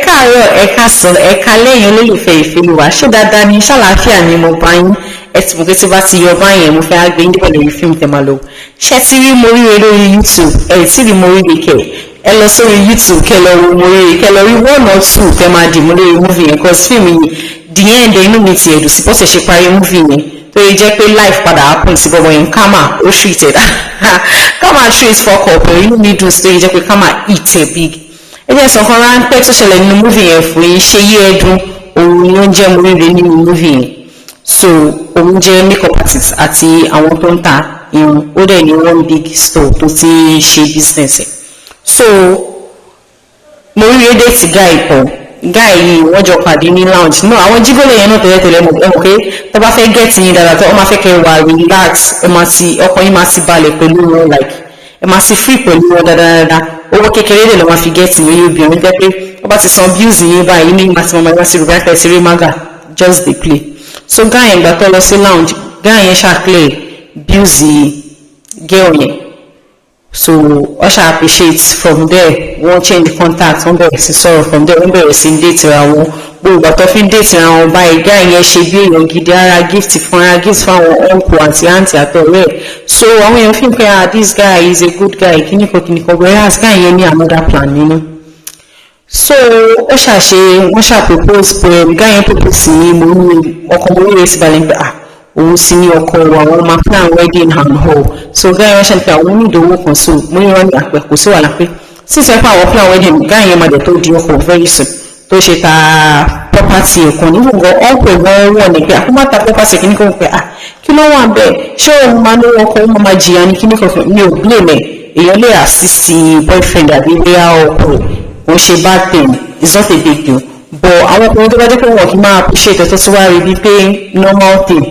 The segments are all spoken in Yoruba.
káàárọ̀, ẹ káàsán, ẹ káalẹ́ yín olólùfẹ́ ìfẹ́ wa. Ṣé dáadáa ni ṣàlàáfíà ni mo bá yín? Ẹ ti mọ̀ pé tí bá ti yọ báyẹn mo fẹ́ gbé yín débẹ̀ lórí fíìmù tẹ́ máa lò. Ṣé ti rí MORIRE lórí YouTube? Ẹ ti rí MORIRE kẹ̀. Ẹ lọ sórí YouTube kẹ́ lọ wo MORIRE, kẹ́ lọ rí 1 or 2 tẹ́ máa dì mú lórí movie yẹn, cause fíìmù yìí the end inú mi ti ẹ̀dùn sí bọ́sẹ̀ ṣe parí movie yẹn. tó yẹ jẹ́ pé life padà happen sí bọ́bọ́ yẹn Kama ó treated Kama treat fọkọ̀ ọ̀pẹ̀ inú mi dùn sí tó yẹ jẹ́ pé Kama eat a big. ẹ jẹ́ sọ kan ráńpẹ́ tó ṣẹlẹ̀ nínú movie yẹn fún yín. Seyi Edun òun ni ó ń jẹ́ MORIRE nínú movie yẹn. So òun jẹ́ makeup artist àti àwọn tó ń ta irun, ó dẹ̀ ní one big store tó ti ṣe business ẹ̀. So MORIRE dé ti guy kan guy yìí wọ́n jọ pàdé ní lounge náà. Àwọn jígọ́lẹ̀ yẹn náà tẹ́lẹ̀tẹ́lẹ̀ mọ̀ pé tó bá fẹ́ get yín dáadáa tó wọ́n máa fẹ́ kẹ́ wà relax, ọkàn yín máa ti balẹ̀ pẹ̀lú wọn, like ẹ máa ti free pẹ̀lú wọn dáadáa. Owó kékeré lè lọ́ máa fi get yín yóò bí ọ̀rẹ́ jẹ́ pé wọ́n bá ti san bills yín báyìí ní ìgbà tí wọ́n máa ti rúbẹ́ tẹ̀sí rí maga just dey play. So guy yẹn gbà tó lọ sí lounge, guy yẹn ṣàclear bills girl yẹn. So Usha appreciate from there, wọ́n change contact, wọ́n bẹ̀rẹ̀ sí sọ̀rọ̀ from there, wọ́n bẹ̀rẹ̀ sí date ra wọn. Gbogbo àtọ́ fi date ra wọn báyìí, guy yẹn ṣe bí èèyàn gidi, ara gift fún àwọn uncle àti aunty àtọ̀rẹ́. So àwọn èèyàn fi ń pẹ́ this guy is a good guy, kíníkan, whereas guy yẹn ní another plan nínú. So Usha wọ́n propose pé guy yẹn propose sí ọkọ MORIRE sí balẹ̀ pé òun sì ní ọkọ wa, àwọn máa plan wedding and all. So guy yẹn ṣe pé àwọn onídòwò kan, so MORIRE ní àpẹ kò sí wàhálà pé sísẹ pé àwọn plan wedding, guy yẹn máa dẹ̀ tó di ọkọ very soon tó ṣe ta property ẹ̀kan ní gbogbo ọ̀pẹ̀ wọn wọ̀ ní pé àkómọ́ta property kìíní kan pé kí ló wà bẹ́ẹ̀, ṣé òun máa lówó ọkọ òun máa jìyà ní kíní kan mi ò blame ẹ̀. Èèyàn lè assist boyfriend àbí bóyá ọkọ òun ṣe bad thing, it's not a big deal. But àwọn ọkùnrin tó bá jẹ́ pé wọ́n kì í máa appreciate ẹ̀ tó ti wá rí bíi pé normal thing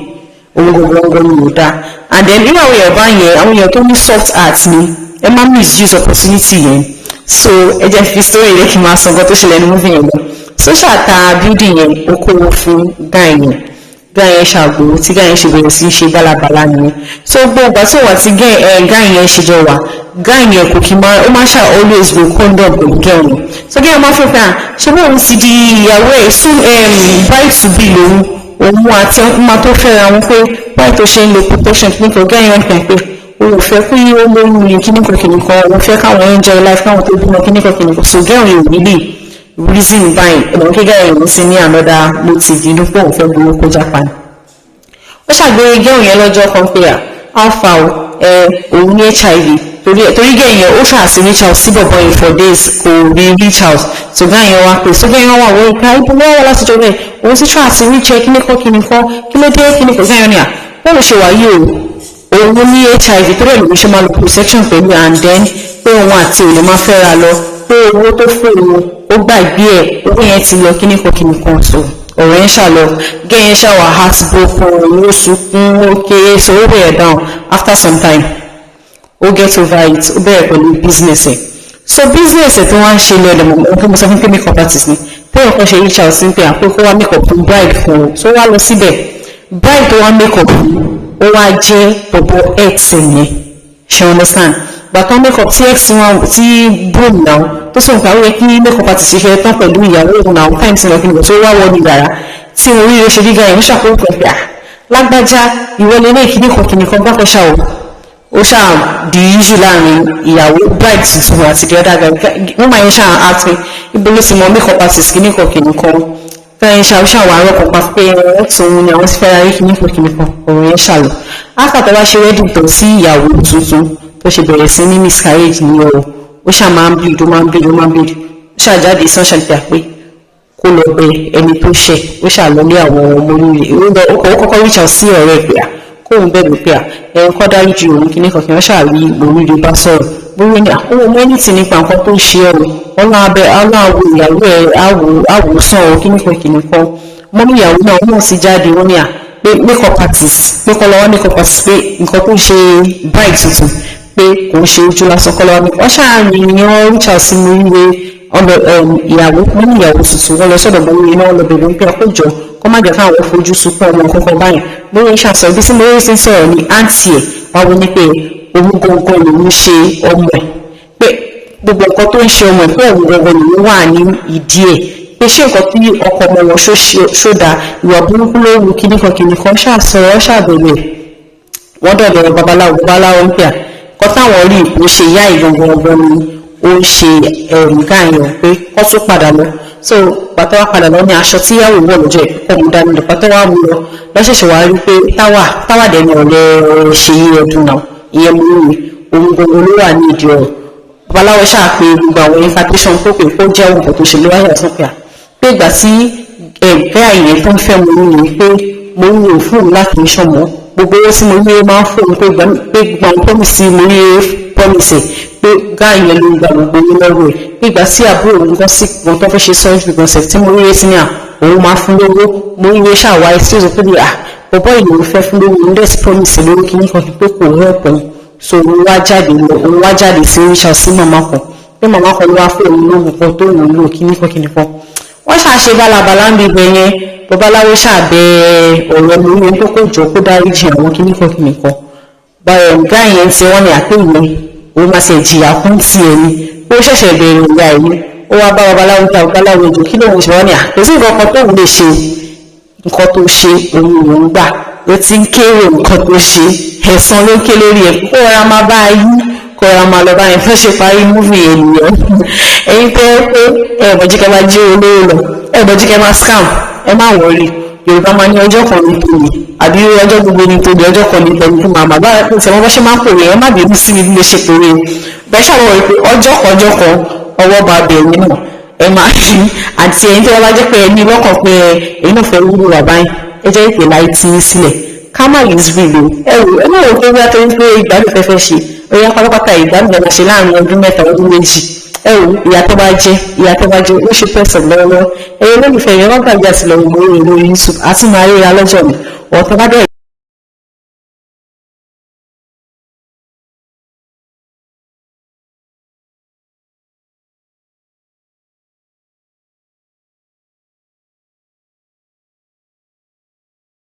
òun gbogbo ni ò dáa. And then irú àwọn èèyàn bá yẹn, àwọn èèyàn tó ní soft heart ni ẹ má misuse opportunity yẹn. So ẹ jẹ́ fi story rẹ̀ kí n máa sọ nǹkan tó ṣẹlẹ̀ ní movie yẹn lọ. So ṣàtà building yẹn ó kówó fún guy yẹn ṣàgbòrò tí guy yẹn ṣe bẹ̀rẹ̀ sí í ṣe bálabàlá nìyẹn. So gbogbo àti òwà tí guy yẹn ṣe jọ wà, guy yẹn kò kí máa ó máa ṣà always go condom pẹ̀lú girl yẹn. So guy yẹn máa fẹ́ fẹ́ ṣé bí òun ti di ìyàwó ẹ̀ soon bride to be lòun òun àti ọmọ tó fẹ́ra wọn pé báyìí tó ṣe ń lo protection nípa guy yẹn kàn pé òun fẹ́ pé ó lóyún ní kíníkan òun fẹ́ káwọn enjoy life káwọn tó bímọ kíníkan. So girl yẹn ò nílì reason báyìí ẹ̀mọ̀ kí guy yẹn sí ní another motive nínú pé òun fẹ́ gbowó kó Japan. Ó ṣàgbére girl yẹn lọ́jọ́ kan pé alpha òun ní HIV torí girl yẹn ó ṣàṣì reach out sí bọ̀bọ̀ yẹn for days kò rí reach out. So guy yẹn wá pé so guy yẹn wà wọ́n ìka ibo wọ́n wà láti jọ bẹ́ẹ̀ òun sì try àti reach ẹ kíníkan kí ló dé kíníkan guy yẹn ni wọ́n lè ṣe wáyé òun ní HIV tó rẹ̀ lóun ṣe máa lo protection pẹ̀lú and then pé òun àti òun lè máa fẹ́ra lọ pé owó tó fún òun ó gbàgbé owó yẹn ti lọ kíníkan so ọ̀rọ̀ yẹn ṣàlọ gẹ́ yẹn ṣàwà heartbroken ó sunkún ó kéré so ó bẹ̀rẹ̀ down. After some time ó get over it, ó bẹ̀rẹ̀ pẹ̀lú business ẹ̀. So business ẹ̀ tó wá ń ṣe lọ ẹ̀dẹ̀mọ̀ ọ̀pọ̀ mo sọ fún pé makeup artist ni tẹ́yọ̀ kan ṣe reach out sí pé àpékọ́ wá makeup fún bride fún un so wá lọ síbẹ̀ bride tó wá makeup ó wá jẹ́ bọ̀bọ̀ x yẹn ṣe understand gbàtàn makeup tí x wọn tí broom náà tó sọ nǹkan wíwẹ́ kí makeup artist ṣe fẹ́ tán pẹ̀lú ìyàwó òun náà times náà kí nìkan tó wá wọ ní yàrá tí MORIRE ṣe gíga yẹn ṣàkóso pẹ̀lú lágbájá ìwọlé ní kíníkan bá fẹ́ ṣá ó ṣáà di issue láàrin ìyàwó bride tuntun àti the other guy wọ́n máa ń ṣáà àti ibo ló ti mọ makeup artist kíníkan fẹ́ẹ́ ṣàwùṣà wà rọ́pọ̀ pa pé ẹ̀tùn ni àwọn ti fẹ́ rárí kíníkan ọ̀rọ̀ yẹn ṣàlọ̀. After wá ṣe wedding tó sí ìyàwó tuntun tó ṣe bẹ̀rẹ̀ sí ní miscarriage ní ọ̀rọ̀ ó ṣáà máa ń bleed ó ṣàjáde sunshine pé pé kó lọ bẹ ẹni tó ṣẹ̀ ó ṣàlọ́lé àwọn MORIRE ó kọ́kọ́ reach out sí ọ̀rẹ́ pé kóun bẹ̀rù pé kọ́ dárí ju òun kíníkan ṣàrí MORIRE bá sọ̀rọ̀ bóyá ní àwọn ọmọ ẹni tí nípa nǹkan tó ń ṣe aláwọ̀ ìyàwó àwòsàn kíníkan mọ́mí ìyàwó náà wọ́n sì jáde wọ́n ní pé makeup artist pé kọ́ lọ́wọ́ makeup artist pé nǹkan tó ń ṣe bride tuntun pé kò ń ṣe ojú lásán kọ́ lọ́wọ́ wọ́n ṣàárín ni wọ́n reach out sí MORIRE ìyàwó mọ́mí ìyàwó tuntun wọ́n lọ sọ́dọ̀ MORIRE náà lọ bẹ̀rẹ̀ pé àkójọ kọ́ má jẹ́ káwọn fojú sunkún ọmọ kankan báyìí bóyá ṣàṣọ ibi tí MORIRE ti ń sọ̀rọ̀ ní àǹtí ẹ̀ wá wọ́n ní pé òun gangan lòun ṣe ọmọ ẹ̀ pé gbogbo nǹkan tó ń ṣe ọmọ ẹ̀ pé òun gangan lòun wà ní ìdí ẹ̀ pé ṣé nǹkan tí ọkọ ọmọ wọn ṣódà ìwà burúkú ló wù kíníkan ṣàṣọ̀rọ̀ ṣàbẹ̀rẹ̀ wọ́n dọ̀dọ̀ babaláwo ń pè à kọ́ táwọn rí ìpò ṣe ìyá ìgangan ọgbọ́n ni ó ń ṣe nǹkan àyàn pé kọ́ tó padà lọ so pàtó wá padà lọ ní aṣọ tíyàwó wọ̀ lọ́jọ́ ìpínpọ̀ mú dání lọ pàtó wá mú lọ lọ́ṣẹ̀ṣẹ̀ wá rí pé táwà dẹni ọ̀rẹ́ Ṣèyí Ẹdun náà ìyẹn mú mi ohun gbogbo ló wà ní ìdí ọ̀rọ̀ babaláwo ṣàpè gbogbo àwọn invitation tó pè kó jẹ́ ohun tó ṣe lówáyà tó pè à pé ìgbà tí ẹ̀gbẹ́ àyè tó ń fẹ́ mo ní pé mo ń wò fóònù láti ní ṣọmọ gbogbo owó tí mo ní máa ń fóònù pé gbogbo àwọn promise mo ní promise pé gáà yẹn ló gba gbogbo owó lọ́wọ́ ẹ̀ pé ìgbà tí àbúrò òun gan sí wọn tó fẹ́ ṣe surgery gbọ̀nsẹ̀ tí mo rí retí ní à òun máa fún lówó mo rí ṣàwárí tí ó sọ pé bọ̀bọ́ ìlú fẹ́ fún lówó òun dẹ̀ sí promise lórí kíní kan pé kò rẹ́pọ̀ so òun wá jáde sí ríṣà sí màmá kan pé màmá kan ló wá fún òun lóògùn kan tó wù ú lò kíní kan wọ́n ṣàṣe bálabàlá ń bíbẹ̀ yẹn babaláwo ṣàbẹ̀ ọ̀rọ̀ lórí tó kó jọ kó dáríjì àwọn kíníkan báyọ̀ ǹgá yẹn tí wọ́n ní àpéyẹ òun máa ṣe ìjìyà fún ti ẹni ó ṣẹ̀ṣẹ̀ bẹ̀rẹ̀ ìyá ẹ̀yìn ó wá bá babaláwo ta babaláwo ìjọ kí lóun ṣe wọ́n ní àpèsè nǹkan tó lè ṣe nǹkan tó ṣe òun gbà ó ti ń kéré nǹkan tó ṣe ẹ̀san ló ń ké lórí ẹ̀ kó ra máa bá a yí kó ra máa lọ bá yẹn fẹ́ ṣe parí múfì ènìyàn ẹ̀yin pé ẹ̀bọ̀jíkẹ́ máa jí olówó lọ ẹ̀bọ̀jíkẹ́ máa scam ẹ má wọrí Yorùbá máa ní ọjọ́ kan ní tòní àbí ọjọ́ gbogbo ní tòní ọjọ́ kan ní tòní fún màmá bá rẹ̀ tí wọ́n bá ṣe máa ń pòrè ẹ má bínú sí mi bí mo ṣe pòrè bẹ́ẹ̀ ṣàwọ̀ pé ọjọ́ kan ọwọ́ bá bẹ̀rẹ̀ náà ẹ máa fi àti ẹ̀yin tí wọ́n bá jẹ́ pé ẹ ní lọ́kàn pé ẹ̀yin náà fẹ́ wúlò bàbá yín ẹ jẹ́ ìpè láì tí ń sílẹ̀ ká má yìí sí ìlú ẹ má wò pé bí a tó ń pé ìgbádùn fẹ́fẹ́ ṣe ọyá pátápátá ìgbádùn ẹ̀ máa ṣe láàrin ọdún mẹ́ta ọdún méjì ìyá tó bá jẹ́ ó ṣe pẹ̀sẹ̀ lọ́wọ́ ẹ̀yẹ lólùfẹ́ yẹn wọ́n gbàgbé àti lọ́wọ́ lórí YouTube àti máa ríra lọ́jọ́ mi ọ̀tọ́ bá dẹ̀